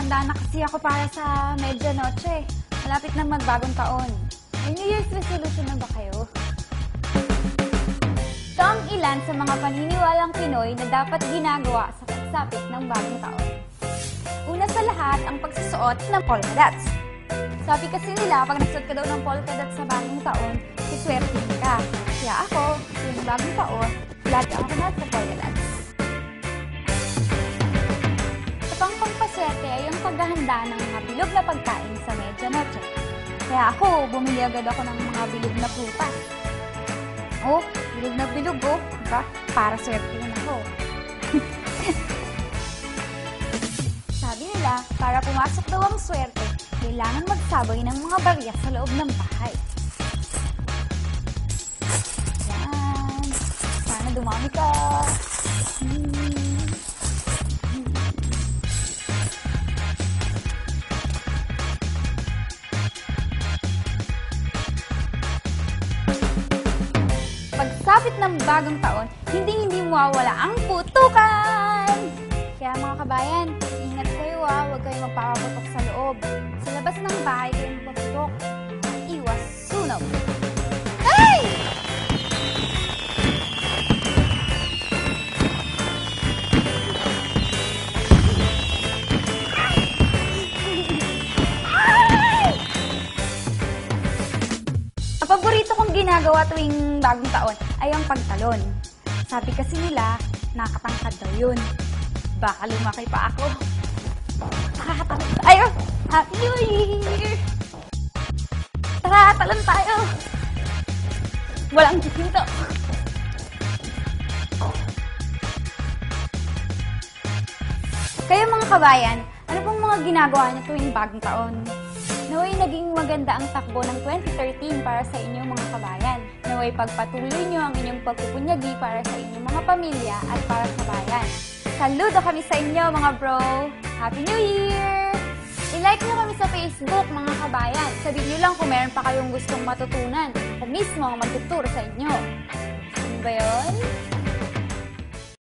Handa na kasi ako para sa medianoche. Malapit na magbagong taon. May New Year's resolution na ba kayo? Ito ang ilan sa mga paniniwalang Pinoy na dapat ginagawa sa pagsapit ng bagong taon. Una sa lahat, ang pagsusuot ng polka dots. Sabi kasi nila, pag nagsuot ka daw ng polka dots sa bagong taon, iswertein ka. Kaya ako, yung bagong taon, lagi ako nasa polka dots. Sa pangpampaswerte ay yung paghahanda ng mga bilog na pagkain sa medianoche. Kaya ako, bumili agad ako ng mga bilog na prutas. Oh, bilog na bilog, oh. Diba? Para swertein ako. Sabi nila, para pumasok daw ang swerte, kailangan magsabay ng mga barya sa loob ng bahay. Yan. Sana dumami ka. Pagsapit ng bagong taon, hindi mawawala ang putukan! Kaya mga kabayan, ingat kayo huwag kayong magpapaputok sa loob. Sa labas ng bahay kayo magpaputok. Iwas sunog. Ay! Ang paborito kong ginagawa tuwing bagong taon ay ang pagtalon. Sabi kasi nila, nakatangkad daw yun. Baka lumaki pa ako. Nakakatalon tayo! Happy New Year! Tara, talon tayo! Walang kikinto! Kayo mga kabayan, ano pong mga ginagawa niyo tuwing bagong taon? Naway naging maganda ang takbo ng 2013 para sa inyong mga kabayan. Naway pagpatuloy niyo ang inyong pagpupunyagi para sa inyong mga pamilya at para sa bayan. Saludo kami sa inyo mga bro! Happy New Year! I-like nyo kami sa Facebook mga kabayan. Sabihin nyo lang kung meron pa kayong gustong matutunan. Ako mismo ang magtuturo sa inyo. Ano ba yun?